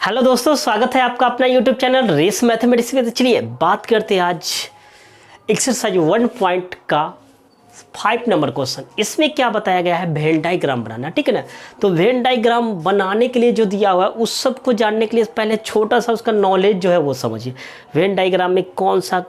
Hello दोस्तों, स्वागत है आपका अपना यूट्यूब चैनल रेस मैथमेटिक्स में। तो चलिए बात करते हैं आज एक्सरसाइज 1 पॉइंट का 5 नंबर क्वेश्चन। इसमें क्या बताया गया है, वेन डायग्राम बनाना। ठीक है ना। तो वेन डायग्राम बनाने के लिए जो दिया हुआ है उस सब को जानने के लिए पहले छोटा सा उसका नॉलेज जो है वो समझिए। वेन डायग्राम में कौन सा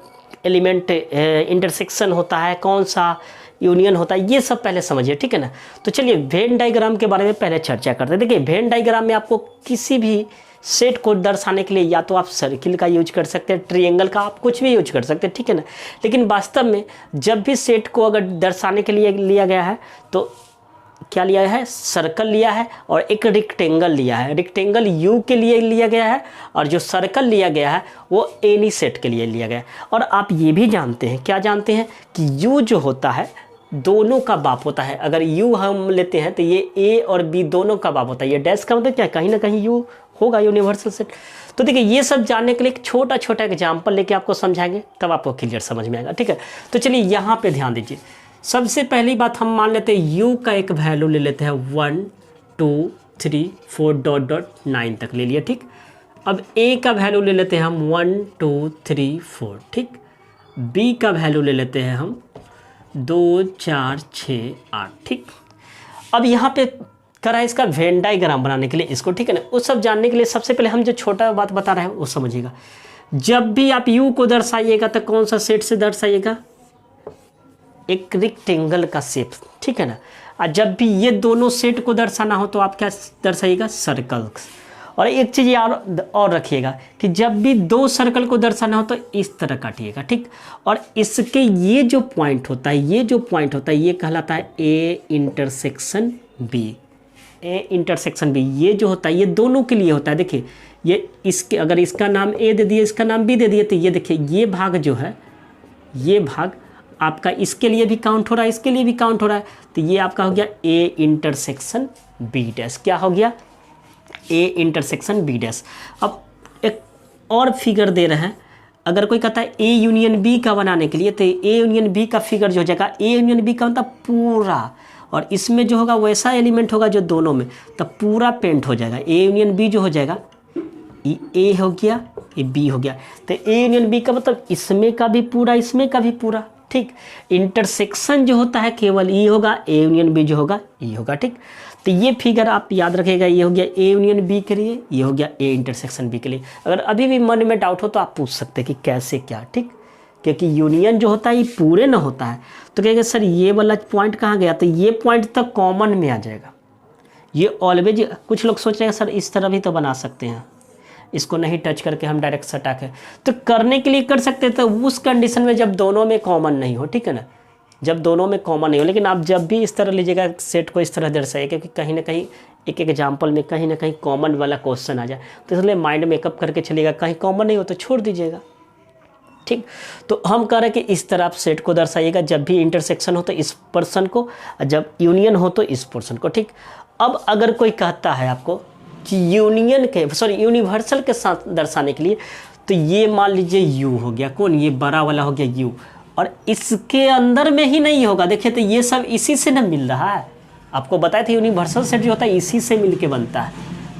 एलिमेंट इंटरसेक्शन होता है, कौन सा यूनियन होता है, ये सब पहले समझिए। ठीक है ना। तो चलिए वेन डायग्राम के बारे में पहले चर्चा करते हैं। देखिए वेन डायग्राम में आपको किसी भी सेट को दर्शाने के लिए या तो आप सर्किल का यूज कर सकते हैं, ट्रायंगल का, आप कुछ भी यूज कर सकते हैं। ठीक है ना। लेकिन वास्तव में जब भी सेट को अगर दर्शाने के लिए लिया गया है तो क्या लिया है, सर्कल लिया है और एक रेक्टेंगल लिया है। रेक्टेंगल यू के लिए लिया गया है और जो सर्कल लिया गया है वो एनी सेट के लिए लिया गया है। और आप ये भी जानते हैं, क्या जानते हैं कि यू जो होता है दोनों का बाप होता है। अगर यू हम लेते हैं तो ये ए और बी दोनों का बाप होता है। ये डैश का मतलब क्या है, कहीं ना कहीं यू होगा, यूनिवर्सल सेट। तो देखिए ये सब जानने के लिए एक छोटा छोटा एग्जाम्पल लेके आपको समझाएंगे, तब आपको क्लियर समझ में आएगा। ठीक है। तो चलिए यहाँ पे ध्यान दीजिए। सबसे पहली बात हम मान लेते हैं यू का एक वैल्यू ले लेते हैं 1 2 3 4 .9 तक ले लिया। ठीक। अब ए का वैल्यू ले लेते हैं हम 1 2 3 4। ठीक। बी का वैल्यू ले लेते हैं हम 2 4 6 8। ठीक। अब यहाँ पे करा है इसका वेन डायग्राम बनाने के लिए इसको। ठीक है ना। वो सब जानने के लिए सबसे पहले हम जो छोटा बात बता रहे हैं वो समझिएगा। जब भी आप यू को दर्शाइएगा तो कौन सा सेट से दर्शाइएगा, एक रेक्टेंगल का शेप। ठीक है ना। और जब भी ये दोनों सेट को दर्शाना हो तो आप क्या दर्शाइएगा, सर्कल। और एक चीज़ और रखिएगा कि जब भी दो सर्कल को दर्शाना हो तो इस तरह काटिएगा। ठीक। और इसके ये जो पॉइंट होता है, ये जो पॉइंट होता है ये कहलाता है A intersection B. A intersection B ये जो होता है ये दोनों के लिए होता है। देखिए ये इसके अगर इसका नाम ए दे दिए, इसका नाम बी दे दिए, तो ये देखिए ये भाग जो है, ये भाग आपका इसके लिए भी काउंट हो रहा है, इसके लिए भी काउंट हो रहा है। तो ये आपका हो गया ए इंटरसेक्शन बी डैश। क्या हो गया, ए इंटरसेक्शन बी डैश। अब एक और फिगर दे रहे हैं, अगर कोई कहता है ए यूनियन बी का बनाने के लिए तो ए यूनियन बी का फिगर जो हो जाएगा, ए यूनियन बी का मतलब पूरा, और इसमें जो होगा वैसा एलिमेंट होगा जो दोनों में, तब पूरा पेंट हो जाएगा। ए यूनियन बी जो हो जाएगा, ए हो गया, ये बी हो गया। तो ए यूनियन बी का मतलब इसमें का भी पूरा, इसमें का भी पूरा। ठीक। इंटरसेक्शन जो होता है केवल ई होगा, ए यूनियन बी जो होगा ई होगा। ठीक। तो ये फिगर आप याद रखिएगा, ये हो गया ए यूनियन बी के लिए, ये हो गया ए इंटरसेक्शन बी के लिए। अगर अभी भी मन में डाउट हो तो आप पूछ सकते हैं कि कैसे क्या। ठीक। क्योंकि यूनियन जो होता है ये पूरे ना होता है, तो कहेंगे सर ये वाला पॉइंट कहाँ गया, तो ये पॉइंट तक कॉमन में आ जाएगा। ये ऑलवेज, कुछ लोग सोच रहे हैं सर इस तरह भी तो बना सकते हैं, इसको नहीं टच करके हम डायरेक्ट सटा के, तो करने के लिए कर सकते हैं, तो उस कंडीशन में जब दोनों में कॉमन नहीं हो। ठीक है ना। जब दोनों में कॉमन नहीं हो, लेकिन आप जब भी इस तरह लीजिएगा सेट को इस तरह दर्शाइए, क्योंकि कहीं ना कहीं एक एग्जाम्पल में कहीं ना कहीं कॉमन वाला क्वेश्चन आ जाए, तो इसलिए माइंड मेकअप करके चलिएगा। कहीं कॉमन नहीं हो तो छोड़ दीजिएगा। ठीक। तो हम कह रहे हैं कि इस तरह आप सेट को दर्शाइएगा, जब भी इंटरसेक्शन हो तो इस पर्सन को, जब यूनियन हो तो इस पर्सन को। ठीक। अब अगर कोई कहता है आपको कि यूनियन के यूनिवर्सल के साथ दर्शाने के लिए, तो ये मान लीजिए यू हो गया, कौन, ये बड़ा वाला हो गया यू, और इसके अंदर में ही नहीं होगा। देखिए तो ये सब इसी से ना मिल रहा है। आपको बताया था यूनिवर्सल सेट जो होता है इसी से मिल के बनता है,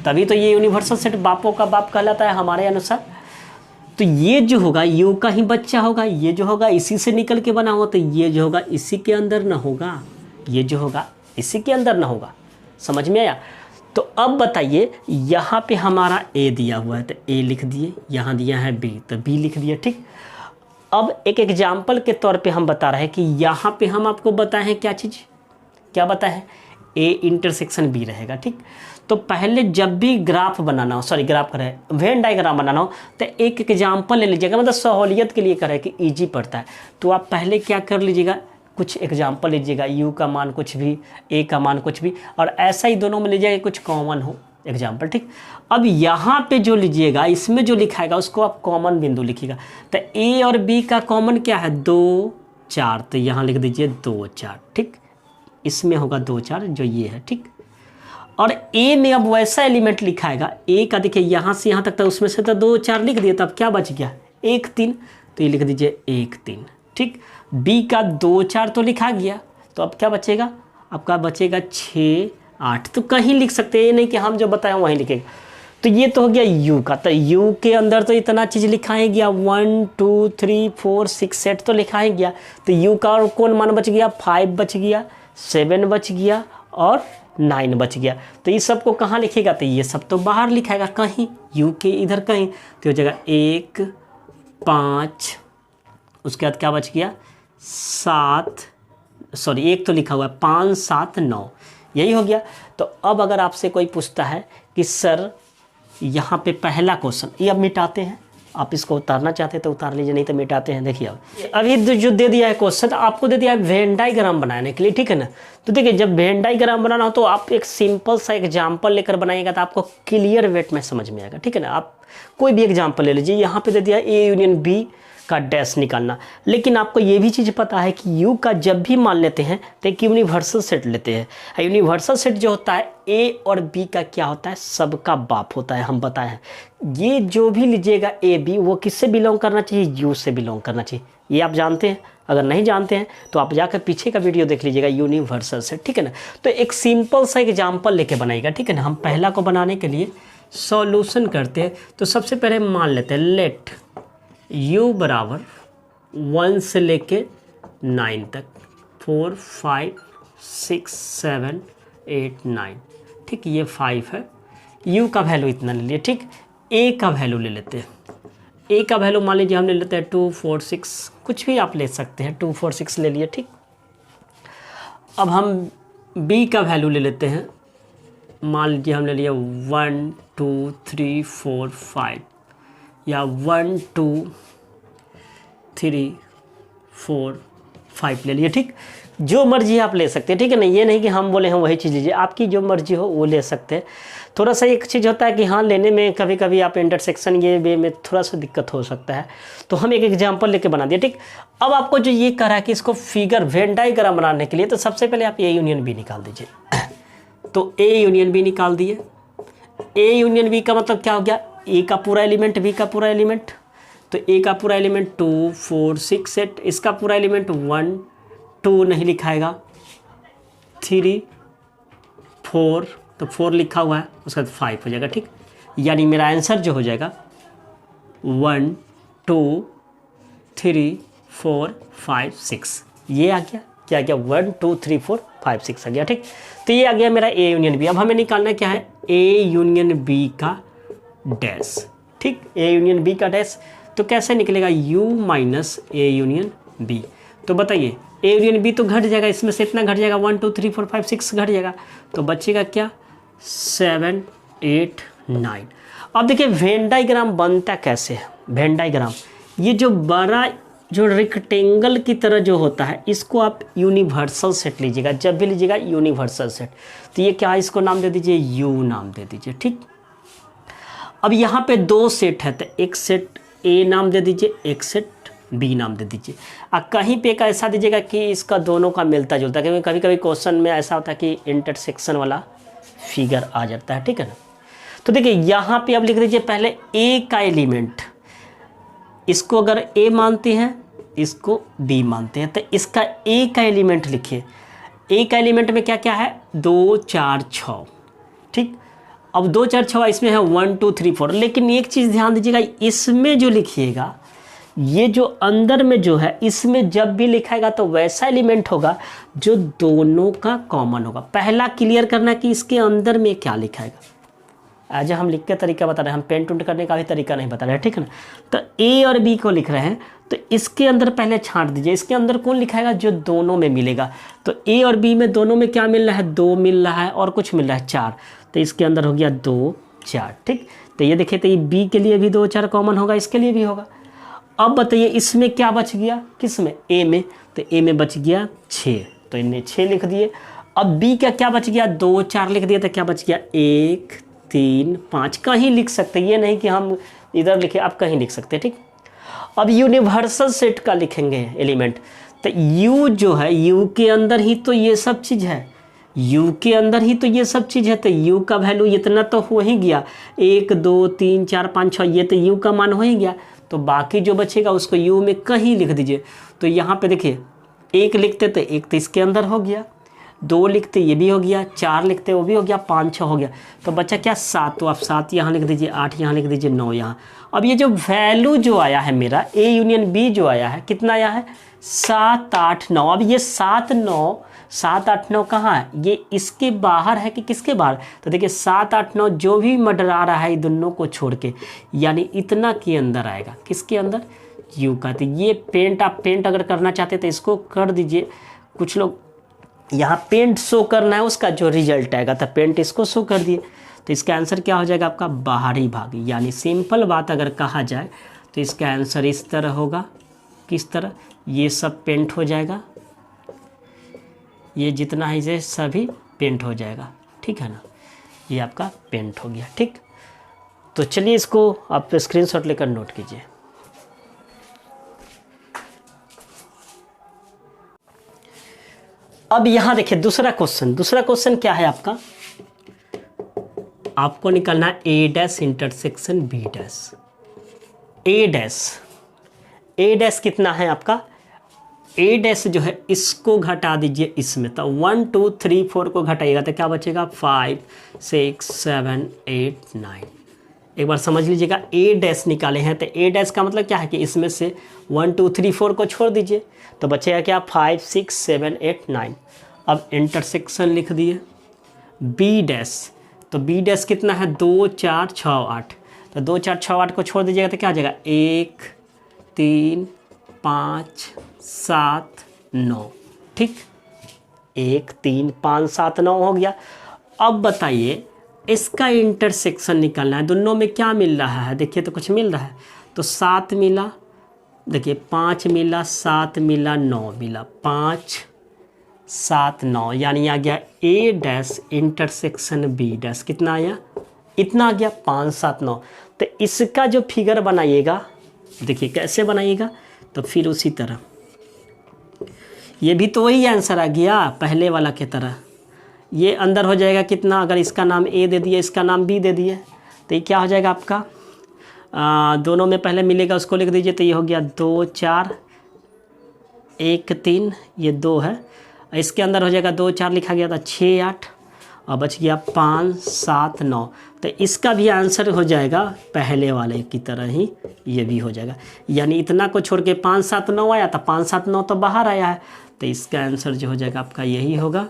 तभी तो ये यूनिवर्सल सेट बापों का बाप कहलाता है हमारे अनुसार। तो ये जो होगा यू का ही बच्चा होगा, ये जो होगा इसी से निकल के बना होगा, तो ये जो होगा इसी के अंदर ना होगा, ये जो होगा इसी के अंदर ना होगा। समझ में आया। तो अब बताइए यहाँ पे हमारा ए दिया हुआ है तो ए लिख दिए, यहाँ दिया है बी तो बी लिख दिया। ठीक। अब एक एग्जाम्पल के तौर पे हम बता रहे हैं कि यहाँ पे हम आपको बताए हैं क्या चीज़, क्या बताए हैं, ए इंटरसेक्शन बी रहेगा। ठीक। तो पहले जब भी ग्राफ बनाना हो, सॉरी ग्राफ करें, वेन डायग्राम बनाना हो, तो एक एग्जाम्पल ले लीजिएगा, मतलब सहूलियत के लिए करें कि ईजी पड़ता है। तो आप पहले क्या कर लीजिएगा, कुछ एग्जाम्पल लीजिएगा, यू का मान कुछ भी, ए का मान कुछ भी, और ऐसा ही दोनों में लीजिएगा कुछ कॉमन हो एग्जाम्पल। ठीक। अब यहाँ पे जो लीजिएगा, इसमें जो लिखाएगा उसको आप कॉमन बिंदु लिखिएगा। तो ए और बी का कॉमन क्या है, 2 4, तो यहाँ लिख दीजिए 2 4। ठीक। इसमें होगा 2 4 जो ये है। ठीक। और ए में अब वैसा एलिमेंट लिखाएगा, ए का देखिए यहाँ से यहाँ तक था, उसमें से तो 2 4 लिख दिए, तब क्या बच गया 1 3, तो ये लिख दीजिए 1 3। ठीक। बी का 2 4 तो लिखा गया, तो अब क्या बचेगा, आपका बचेगा 6 8। तो कहीं लिख सकते हैं, ये नहीं कि हम जो बताएं वहीं लिखेगा। तो ये तो हो गया u का। तो u के अंदर तो इतना चीज़ लिखा ही गया, 1 2 3 4 6 सेट तो लिखा ही गया। तो u का और कौन मान बच गया, 5 बच गया, 7 बच गया और 9 बच गया। तो ये सब को कहाँ लिखेगा, तो ये सब तो बाहर लिखाएगा कहीं, u के इधर कहीं। तो हो जाएगा 1 5, उसके बाद क्या बच गया 7, सॉरी 1 तो लिखा हुआ है, 5 7 9, यही हो गया। तो अब अगर आपसे कोई पूछता है कि सर यहाँ पे पहला क्वेश्चन, ये अब मिटाते हैं, आप इसको उतारना चाहते हैं तो उतार लीजिए, नहीं तो मिटाते हैं। देखिए अब अभी जो दे दिया है क्वेश्चन, आपको दे दिया है वेन डायग्राम बनाने के लिए, ठीक है ना। तो देखिए जब वेन डायग्राम बनाना हो तो आप एक सिंपल सा एग्जाम्पल लेकर बनाइएगा तो आपको क्लियर वेट में समझ में आएगा, ठीक है ना। आप कोई भी एग्जाम्पल ले लीजिए, यहाँ पे दे दिया ए यूनियन बी का डैश निकालना, लेकिन आपको ये भी चीज़ पता है कि यू का जब भी मान लेते हैं तो एक यूनिवर्सल सेट लेते हैं। यूनिवर्सल सेट जो होता है ए और बी का क्या होता है, सबका बाप होता है, हम बताए हैं। ये जो भी लीजिएगा ए बी, वो किससे बिलोंग करना चाहिए, यू से बिलोंग करना चाहिए, ये आप जानते हैं। अगर नहीं जानते हैं तो आप जाकर पीछे का वीडियो देख लीजिएगा, यूनिवर्सल सेट, ठीक है ना। तो एक सिंपल सा एग्जाम्पल लेके बनाइएगा, ठीक है ना। हम पहला को बनाने के लिए सॉल्यूशन करते हैं। तो सबसे पहले मान लेते हैं लेट u बराबर 1 से लेके 9 तक, 4 5 6 7 8 9, ठीक, ये 5 है। u का वैल्यू इतना ले लिए, ठीक। a का वैल्यू ले लेते हैं, a का वैल्यू मान लीजिए हम ले लेते हैं 2 4 6, कुछ भी आप ले सकते हैं, 2 4 6 ले लिए, ठीक। अब हम b का वैल्यू ले लेते हैं, मान लीजिए हम ले लिया 1 2 3 4 5, या 1 2 3 4 5 ले लिए, ठीक। जो मर्जी आप ले सकते हैं, ठीक है ना। ये नहीं कि हम बोले हैं वही चीज़ लीजिए, आपकी जो मर्जी हो वो ले सकते हैं। थोड़ा सा एक चीज़ होता है कि हाँ लेने में कभी कभी आप इंटरसेक्शन ये वे में थोड़ा सा दिक्कत हो सकता है, तो हम एक एग्जांपल लेके बना दिए, ठीक। अब आपको जो ये कह रहा है कि इसको फिगर वेन डायग्राम बनाने के लिए, तो सबसे पहले आप ए यूनियन बी निकाल दीजिए। तो ए यूनियन बी निकाल दिए। ए यूनियन बी का मतलब क्या हो गया, ए का पूरा एलिमेंट, बी का पूरा एलिमेंट। तो ए का पूरा एलिमेंट 2 4 6 8, इसका पूरा एलिमेंट 1 2 नहीं लिखाएगा, 3 4, तो 4 लिखा हुआ है, उसके बाद 5 हो जाएगा, ठीक। यानी मेरा आंसर जो हो जाएगा 1 2 3 4 5 6, ये आ गया। क्या आ गया, 1 2 3 4 5 6 आ गया, ठीक। तो ये आ गया मेरा ए यूनियन बी। अब हमें निकालना क्या है, ए यूनियन बी का डैश, ठीक। ए यूनियन बी का डैश तो कैसे निकलेगा, u minus A union B. तो बताइए ए यूनियन बी तो घट जाएगा, इसमें से इतना घट जाएगा, 1 2 3 4 5 6 घट जाएगा, तो बचेगा क्या 7 8 9। अब देखिए वेन डायग्राम बनता कैसे है। वेन डायग्राम, ये जो बड़ा जो रेक्टेंगल की तरह जो होता है, इसको आप यूनिवर्सल सेट लीजिएगा, जब भी लीजिएगा यूनिवर्सल सेट। तो ये क्या है, इसको नाम दे दीजिए u नाम दे दीजिए, ठीक। अब यहाँ पे 2 सेट है, तो एक सेट a नाम दे दीजिए, एक सेट b नाम दे दीजिए। कहीं पे का ऐसा दीजिएगा कि इसका दोनों का मिलता जुलता, क्योंकि कभी कभी क्वेश्चन में ऐसा होता है कि इंटरसेक्शन वाला फिगर आ जाता है, ठीक है ना। तो देखिए यहाँ पे अब लिख दीजिए पहले a का एलिमेंट, इसको अगर a मानते हैं, इसको b मानते हैं, तो इसका a का एलिमेंट लिखिए। a का एलिमेंट में क्या क्या है, 2 4 6, ठीक। अब 2 4 6 इसमें है 1 2 3 4, लेकिन एक चीज़ ध्यान दीजिएगा, इसमें जो लिखिएगा, ये जो अंदर में जो है, इसमें जब भी लिखाएगा तो वैसा एलिमेंट होगा जो दोनों का कॉमन होगा। पहला क्लियर करना कि इसके अंदर में क्या लिखाएगा। आज हम लिख के तरीका बता रहे हैं, हम पेंट उंट करने का भी तरीका नहीं बता रहे हैं, ठीक है ना। तो ए और बी को लिख रहे हैं, तो इसके अंदर पहले छांट दीजिए, इसके अंदर कौन लिखाएगा, जो दोनों में मिलेगा। तो ए और बी में दोनों में क्या मिल रहा है, 2 मिल रहा है और कुछ मिल रहा है 4, तो इसके अंदर हो गया 2 4, ठीक। तो ये देखिए, तो ये बी के लिए भी 2 4 कॉमन होगा, इसके लिए भी होगा। अब बताइए इसमें क्या बच गया, किस में, ए में, तो ए में बच गया 6, तो इन्हें 6 लिख दिए। अब बी का क्या बच गया, 2 4 लिख दिया, तो क्या बच गया 1 3 5, कहीं लिख सकते, ये नहीं कि हम इधर लिखे, आप कहीं लिख सकते, ठीक। अब यूनिवर्सल सेट का लिखेंगे एलिमेंट, तो u जो है, u के अंदर ही तो ये सब चीज़ है, u के अंदर ही तो ये सब चीज़ है, तो u का वैल्यू इतना तो हो ही गया, 1 2 3 4 5 6, ये तो u का मान हो ही गया। तो बाकी जो बचेगा उसको u में कहीं लिख दीजिए। तो यहाँ पे देखिए 1 लिखते तो 1 तो इसके अंदर हो गया, 2 लिखते ये भी हो गया, 4 लिखते वो भी हो गया, 5 6 हो गया, तो बच्चा क्या 7, तो आप 7 यहाँ लिख दीजिए, 8 यहाँ लिख दीजिए, 9 यहाँ। अब ये जो वैल्यू जो आया है मेरा A यूनियन B जो आया है, कितना आया है 7 8 9। अब ये 7 8 9 कहाँ है, ये इसके बाहर है कि किसके बाहर, तो देखिए 7 8 9 जो भी मंडरा रहा है दोनों को छोड़ के, यानी इतना के अंदर आएगा, किसके अंदर, यू का। तो ये पेंट, आप पेंट अगर करना चाहते तो इसको कर दीजिए। कुछ लोग यहाँ पेंट शो करना है, उसका जो रिजल्ट आएगा तो पेंट इसको शो कर दिए, तो इसका आंसर क्या हो जाएगा आपका बाहरी भाग। यानी सिंपल बात अगर कहा जाए तो इसका आंसर इस तरह होगा, किस तरह, ये सब पेंट हो जाएगा, ये जितना है ये सभी पेंट हो जाएगा, ठीक है ना, ये आपका पेंट हो गया। ठीक, तो चलिए इसको आप स्क्रीनशॉट लेकर नोट कीजिए। अब यहाँ देखिए दूसरा क्वेश्चन क्या है आपका, आपको निकालना है A dash intersection B dash. A dash कितना है आपका, A डैश जो है इसको घटा दीजिए इसमें, तो 1 2 3 4 को घटाइएगा तो क्या बचेगा 5 6 7 8 9। एक बार समझ लीजिएगा, A डैश निकाले हैं तो A डैश का मतलब क्या है कि इसमें से 1 2 3 4 को छोड़ दीजिए, तो बचेगा क्या 5 6 7 8 9। अब इंटरसेक्शन लिख दिए B डैश, तो B डैश कितना है 2 4 6 8, तो 2 4 6 8 को छोड़ दीजिएगा तो क्या आ जाएगा 1 3 5 7 9। ठीक, 1 3 5 7 9 हो गया। अब बताइए इसका इंटरसेक्शन निकालना है, दोनों में क्या मिल रहा है, देखिए तो कुछ मिल रहा है, तो 7 मिला, देखिए 5 मिला, 7 मिला, 9 मिला, 5 7 9, यानी आ गया A dash intersection B dash, कितना आया, इतना आ गया 5 7 9। तो इसका जो फिगर बनाइएगा, देखिए कैसे बनाइएगा, तो फिर उसी तरह ये भी तो वही आंसर आ गया पहले वाला की तरह, ये अंदर हो जाएगा कितना, अगर इसका नाम A दे दिए इसका नाम B दे दिए तो ये क्या हो जाएगा आपका, दोनों में पहले मिलेगा उसको लिख दीजिए, तो ये हो गया 2 4 1 3, ये 2 है, इसके अंदर हो जाएगा 2 4 लिखा गया था 6 8, और बच गया 5 7 9। तो इसका भी आंसर हो जाएगा पहले वाले की तरह ही, ये भी हो जाएगा, यानी इतना को छोड़ के 5 7 9 आया था, 5 7 9 तो बाहर आया है, तो इसका आंसर जो हो जाएगा आपका यही होगा,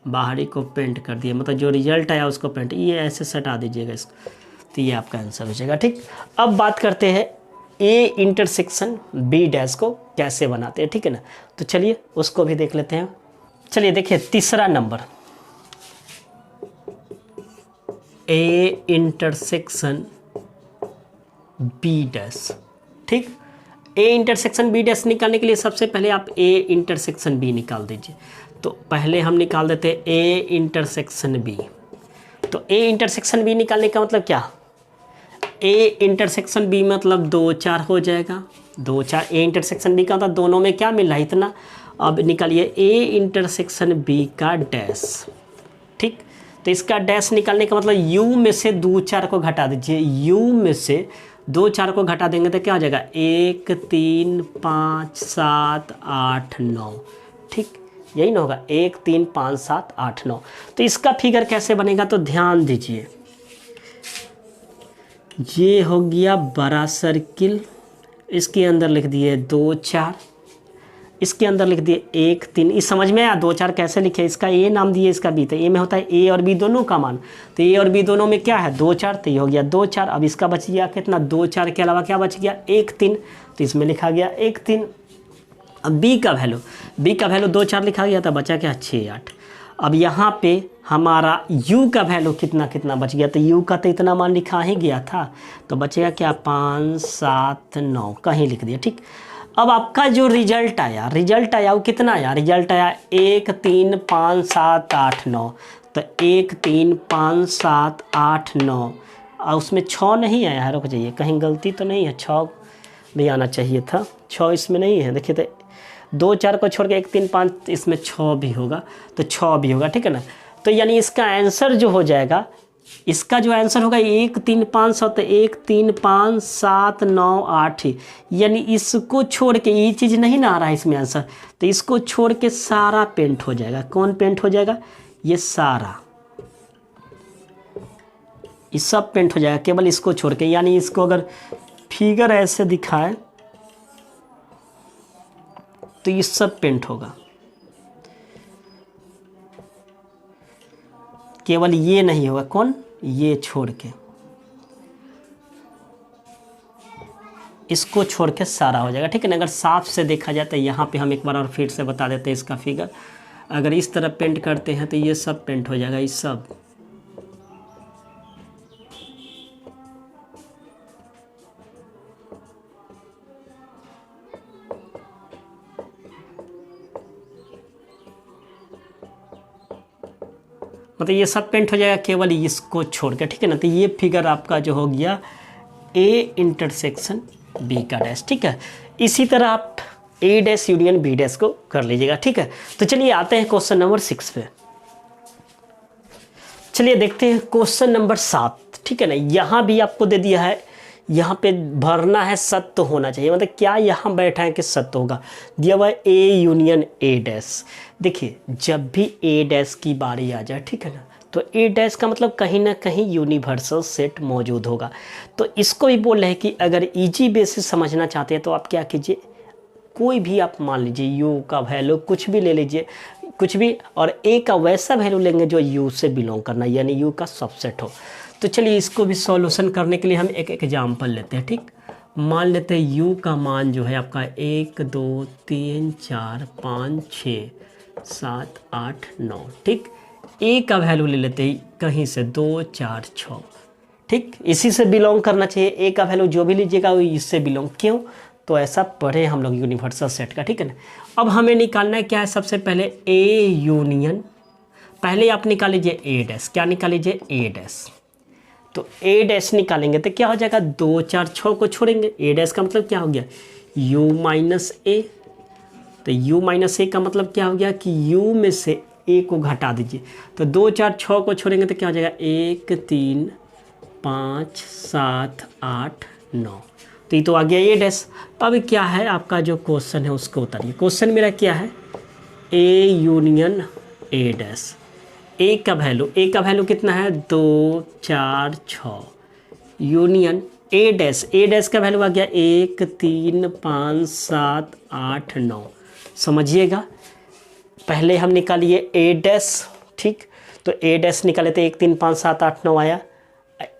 बाहरी को पेंट कर दिया, मतलब जो रिजल्ट आया उसको पेंट, ये ऐसे सटा दीजिएगा इसको, तो ये आपका आंसर हो जाएगा। ठीक, अब बात करते हैं A इंटरसेक्शन B डैश को कैसे बनाते हैं, ठीक है ना, तो चलिए उसको भी देख लेते हैं। चलिए देखिए तीसरा number, A intersection B dash. ठीक, A इंटरसेक्शन B डैश निकालने के लिए सबसे पहले आप A इंटरसेक्शन B निकाल दीजिए, तो पहले हम निकाल देते हैं A इंटरसेक्शन B। तो A इंटरसेक्शन B निकालने का मतलब क्या, A इंटरसेक्शन B मतलब 2 4 हो जाएगा, 2 4 A इंटरसेक्शन B का मतलब दोनों में क्या मिल रहा है इतना। अब निकालिए A इंटरसेक्शन B का डैश। ठीक, तो इसका डैश निकालने का मतलब U में से 2 4 को घटा दीजिए, U में से 2 4 को घटा देंगे तो क्या हो जाएगा 1 3 5 7 8 9। ठीक, यही ना होगा 1 3 5 7 8 9। तो इसका फिगर कैसे बनेगा, तो ध्यान दीजिए, ये हो गया बड़ा सर्किल, इसके अंदर लिख दिए 2 4, इसके अंदर लिख दिए 1 3। इस समझ में आया 2 4 कैसे लिखे, इसका A नाम दिए इसका B, तो A में होता है A और B दोनों का मान, तो A और B दोनों में क्या है 2 4, तो ये हो गया 2 4। अब इसका बच गया कितना 2 4 के अलावा क्या बच गया 1 3, तो इसमें लिखा गया 1 3। अब B का वैल्यू 2 4 लिखा गया था, बचा क्या 6 8। अब यहाँ पे हमारा U का वैल्यू कितना कितना बच गया, तो U का तो इतना मान लिखा ही गया था, तो बचेगा क्या 5 7 9 कहीं लिख दिया। ठीक, अब आपका जो रिजल्ट आया वो कितना आया, रिजल्ट आया 1 3 5 7 8 9, तो 1 3 5 7 8 9, और उसमें 6 नहीं आया है, रुक जाइए कहीं गलती तो नहीं है, 6 भी आना चाहिए था, 6 इसमें नहीं है, देखिए तो 2 4 को छोड़ के 1 3 5 इसमें 6 भी होगा, तो 6 भी होगा, ठीक है ना। तो यानी इसका आंसर जो हो जाएगा इसका जो आंसर होगा 1 3 5 7, 1 3 5 7 9 8 ही, यानी इसको छोड़ के ये चीज़ नहीं ना आ रहा है इसमें आंसर, तो इसको छोड़ के सारा पेंट हो जाएगा। कौन पेंट हो जाएगा? ये सारा, ये सब पेंट हो जाएगा केवल इसको छोड़ के। यानी इसको अगर फिगर ऐसे दिखाए तो ये सब पेंट होगा, केवल ये नहीं होगा। कौन? ये छोड़ के, इसको छोड़ के सारा हो जाएगा, ठीक है ना। अगर साफ से देखा जाए तो यहाँ पे हम एक बार और फिर से बता देते हैं इसका फिगर। अगर इस तरह पेंट करते हैं तो ये सब पेंट हो जाएगा, ये सब। मतलब ये सब पेंट हो जाएगा केवल इसको छोड़ के, ठीक है ना। तो ये फिगर आपका जो हो गया ए इंटरसेक्शन बी का डैश, ठीक है। इसी तरह आप ए डैश यूनियन बी डैश को कर लीजिएगा, ठीक है। तो चलिए आते हैं क्वेश्चन नंबर 6 पे। चलिए देखते हैं क्वेश्चन नंबर 7, ठीक है ना। यहाँ भी आपको दे दिया है, यहाँ पे भरना है सत्य होना चाहिए। मतलब क्या यहाँ बैठा है कि सत्य होगा, दिया हुआ है ए यूनियन ए डैश। देखिए जब भी ए डैश की बारी आ जाए, ठीक है ना, तो ए डैश का मतलब कहीं ना कहीं यूनिवर्सल सेट मौजूद होगा। तो इसको भी बोल रहे हैं कि अगर इजी बेसिस समझना चाहते हैं तो आप क्या कीजिए, कोई भी आप मान लीजिए यू का वैल्यू कुछ भी ले लीजिए, कुछ भी, और ए का वैसा वैल्यू लेंगे जो यू से बिलोंग करना, यानी यू का सबसेट हो। तो चलिए इसको भी सॉल्यूशन करने के लिए हम एक एग्जाम्पल लेते हैं, ठीक। मान लेते हैं यू का मान जो है आपका 1 2 3 4 5 6 7 8 9, ठीक। ए का वैल्यू ले लेते हैं कहीं से 2 4 6, ठीक। इसी से बिलोंग करना चाहिए, ए का वैल्यू जो भी लीजिएगा वो इससे बिलोंग। क्यों? तो ऐसा पढ़े हम लोग यूनिवर्सल सेट का, ठीक है ना। अब हमें निकालना है क्या है, सबसे पहले ए यूनियन, पहले आप निकाल लीजिए ए डैश। क्या निकाल लीजिए? ए डैश। तो ए डैश निकालेंगे तो क्या हो जाएगा, 2 4 6 को छोड़ेंगे। ए डैश का मतलब क्या हो गया, u माइनस ए। तो u माइनस ए का मतलब क्या हो गया कि u में से a को घटा दीजिए। तो 2 4 6 को छोड़ेंगे तो क्या हो जाएगा, 1 3 5 7 8 9। तो ये तो आ गया ए डैश। अब क्या है आपका जो क्वेश्चन है उसको उतारिए। क्वेश्चन मेरा क्या है, ए यूनियन ए डैश। ए का वैल्यू कितना है, 2 4 6, union A dash. A dash का वैल्यू आ गया 1 3 5 7 8 9। समझिएगा, पहले हम निकालिए ए डैश, ठीक। तो ए डैश निकाले तो 1 3 5 7 8 9 आया।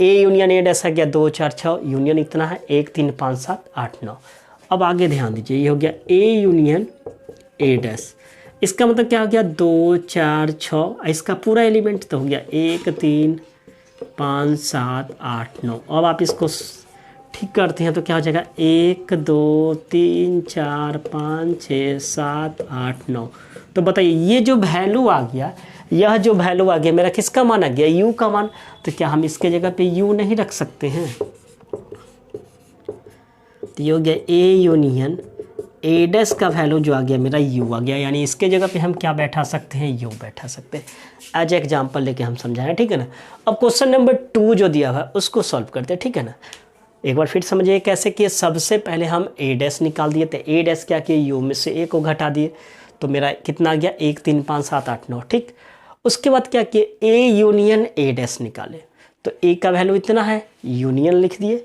ए यूनियन ए डैश आ गया 2 4 6, यूनियन इतना है 1 3 5 7 8 9। अब आगे ध्यान दीजिए, ये हो गया ए यूनियन ए डैश। इसका मतलब क्या हो गया, 2 4 6, इसका पूरा एलिमेंट तो हो गया 1 3 5 7 8 9। अब आप इसको ठीक करते हैं तो क्या हो जाएगा, 1 2 3 4 5 6 7 8 9। तो बताइए ये जो वैल्यू आ गया, यह जो वैल्यू आ गया मेरा किसका मान आ गया, यू का मान। तो क्या हम इसके जगह पे यू नहीं रख सकते हैं? तो ये हो गया ए यूनियन ए डैश का वैल्यू जो आ गया मेरा यू आ गया, यानी इसके जगह पे हम क्या बैठा सकते हैं, यू बैठा सकते हैं। एज एग्जाम्पल लेके हम समझाएं, ठीक है ना। अब क्वेश्चन नंबर 2 जो दिया हुआ है उसको सॉल्व करते हैं, ठीक है ना। एक बार फिर समझिए कैसे किए। सबसे पहले हम ए डैश निकाल दिए, तो ए डैश क्या किए, यू में से ए को घटा दिए, तो मेरा कितना आ गया, 1 3 5 7 8 9, ठीक। उसके बाद क्या किए, ए यूनियन ए डैश निकाले, तो ए का वैल्यू इतना है, यूनियन लिख दिए,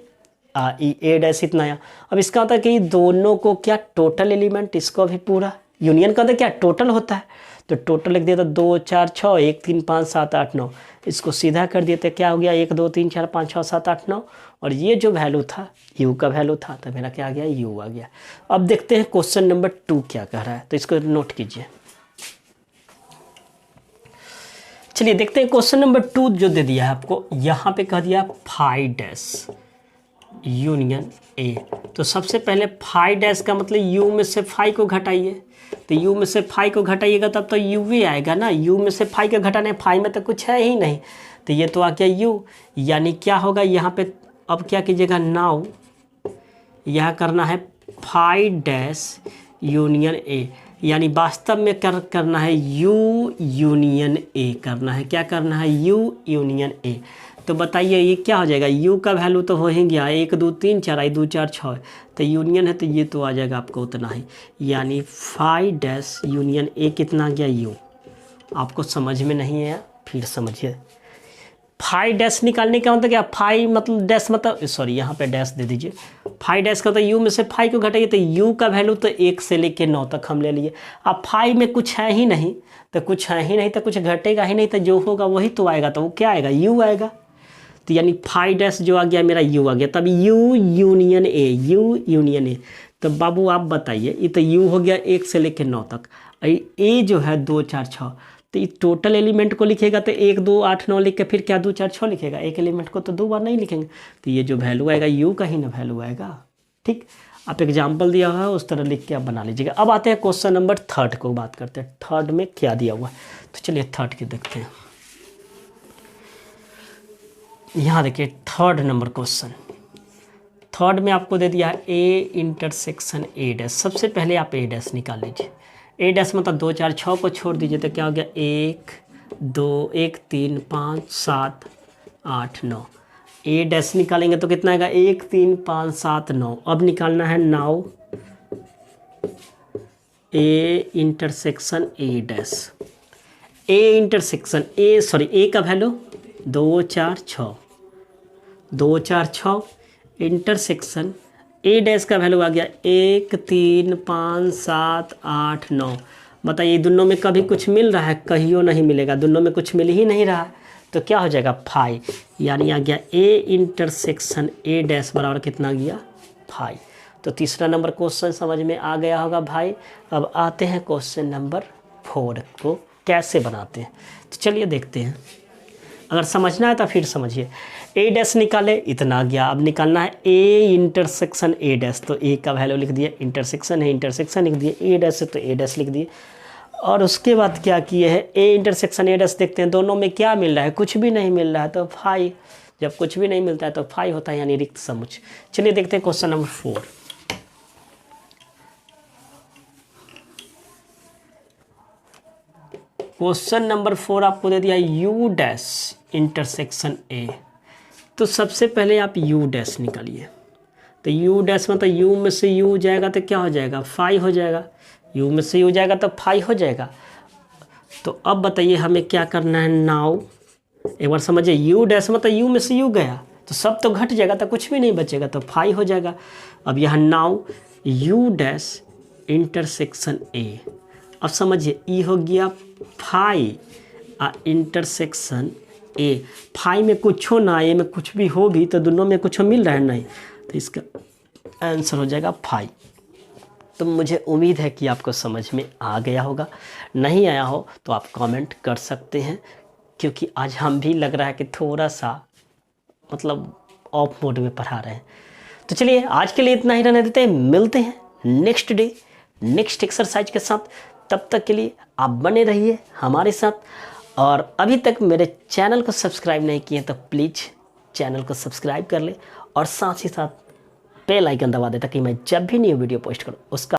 ए डैश इतना आया। अब इसका होता है कि दोनों को क्या टोटल एलिमेंट, इसको भी पूरा, यूनियन का तो क्या टोटल होता है, तो टोटल लिख दिया था 2 4 6 1 3 5 7 8 9। इसको सीधा कर दिए तो क्या हो गया, 1 2 3 4 5 6 7 8 9, और ये जो वैल्यू था यू का वैल्यू था, तो मेरा क्या आ गया, यू आ गया। अब देखते हैं क्वेश्चन नंबर 2 क्या कह रहा है, तो इसको नोट कीजिए। चलिए देखते हैं क्वेश्चन नंबर 2 जो दे दिया है आपको, यहाँ पे कह दिया फाई डैश यूनियन ए। तो सबसे पहले फाई डैश का मतलब यू में से फाई को घटाइए, तो यू में से फाई को घटाइएगा तब तो यू ही आएगा ना। यू में से फाई का घटाने, फाई में तो कुछ है ही नहीं, तो ये तो आ गया यू। यानी क्या होगा यहाँ पे, अब क्या कीजिएगा, नाउ यह करना है फाई डैश यूनियन ए। यानी वास्तव में करना है यू यूनियन ए करना है। क्या करना है? You union A. तो बताइए ये क्या हो जाएगा? u का वैल्यू तो हो ही गया 1 2 3 4 आई 2 4 6, तो यूनियन है तो ये तो आ जाएगा आपको उतना ही, यानी फाई डैश यूनियन ए कितना आ गया? u। आपको समझ में नहीं आया फिर समझिए। फाई डैश निकालने का मतलब क्या? फाई मतलब डैश मतलब सॉरी यहाँ पे डैश दे दीजिए। फाई डैश का तो u में से फाई को घटाइए तो u का वैल्यू तो 1 से लेके 9 तक हम ले लिए। अब फाई में कुछ है ही नहीं तो कुछ है ही नहीं तो कुछ घटेगा ही नहीं, तो जो होगा वही तो आएगा, तो वो क्या आएगा? u आएगा। तो यानी फाई डैश जो आ गया मेरा u आ गया, तब u union A, u union A. तो बाबू आप बताइए, ये तो u हो गया 1 से लेकर 9 तक, a जो है 2 4 6, तो इस टोटल एलिमेंट को लिखेगा तो 1 2 8 9 लिख के फिर क्या 2 4 6 लिखेगा? एक एलिमेंट को तो 2 बार नहीं लिखेंगे, तो ये जो वैल्यू आएगा u का ही ना वैल्यू आएगा। ठीक, आप एग्जाम्पल दिया हुआ है उस तरह लिख के आप बना लीजिएगा। अब आते हैं क्वेश्चन नंबर 3 को बात करते हैं, 3 में क्या दिया हुआ है। तो चलिए 3 के देखते हैं। यहाँ देखिए 3 नंबर क्वेश्चन। 3 में आपको दे दिया है ए इंटरसेक्शन ए डैश। सबसे पहले आप ए डैश निकाल लीजिए। ए डैश मतलब 2 4 6 को छोड़ दीजिए तो क्या हो गया? 1 2 1 3 5 7 8 9। ए डैश निकालेंगे तो कितना आएगा? 1 3 5 7 9। अब निकालना है now A intersection A dash. A intersection A sorry A का वैल्यू 2 4 6, 2 4 6 इंटरसेक्शन ए डैश का वैल्यू आ गया 1 3 5 7 8 9। बताइए दोनों में कभी कुछ मिल रहा है? कहियो नहीं मिलेगा, दोनों में कुछ मिल ही नहीं रहा है, तो क्या हो जाएगा? फाई। यानी आ गया ए इंटरसेक्शन ए डैश बराबर कितना गया? फाई। तो 3 नंबर क्वेश्चन समझ में आ गया होगा भाई। अब आते हैं क्वेश्चन नंबर 4 को कैसे बनाते हैं, तो चलिए देखते हैं। अगर समझना है तो फिर समझिए। ए डैश निकाले, इतना गया। अब निकालना है ए इंटरसेक्शन ए डैश, तो ए का वैल्यू लिख दिया, इंटरसेक्शन है इंटरसेक्शन लिख दिए, ए डैश है तो ए डैश लिख दिए। और उसके बाद क्या किए हैं? ए इंटरसेक्शन ए डैश देखते हैं दोनों में क्या मिल रहा है? कुछ भी नहीं मिल रहा है तो फाई। जब कुछ भी नहीं मिलता है तो फाई होता है, यानी रिक्त समुच्चय। चलिए देखते हैं क्वेश्चन नंबर 4। क्वेश्चन नंबर 4 आपको दे दिया यू डैश इंटरसेक्शन ए। तो सबसे पहले आप यू डैश निकालिए। तो यू डैश मतलब यू में से यू जाएगा तो क्या हो जाएगा? फाई हो जाएगा। यू में से यू जाएगा तो फाई हो जाएगा। तो अब बताइए हमें क्या करना है? नाउ एक बार समझिए, यू डैश मतलब यू में से यू गया तो सब तो घट जाएगा, तो कुछ भी नहीं बचेगा, तो फाई हो जाएगा। अब यहाँ now you dash intersection A. अब समझिए ई हो गया फाई इंटरसेक्शन ए। फाई में कुछ हो ना, ए में कुछ भी हो भी, तो दोनों में कुछ मिल रहा है नहीं, तो इसका आंसर हो जाएगा फाई। तो मुझे उम्मीद है कि आपको समझ में आ गया होगा। नहीं आया हो तो आप कमेंट कर सकते हैं, क्योंकि आज हम भी लग रहा है कि थोड़ा सा मतलब ऑफ मोड में पढ़ा रहे हैं। तो चलिए आज के लिए इतना ही रहने देते हैं, मिलते हैं नेक्स्ट डे नेक्स्ट एक्सरसाइज के साथ। तब तक के लिए आप बने रहिए हमारे साथ, और अभी तक मेरे चैनल को सब्सक्राइब नहीं किए तो प्लीज़ चैनल को सब्सक्राइब कर ले, और साथ ही साथ बेल आइकन दबा दे ताकि मैं जब भी न्यू वीडियो पोस्ट करूँ उसका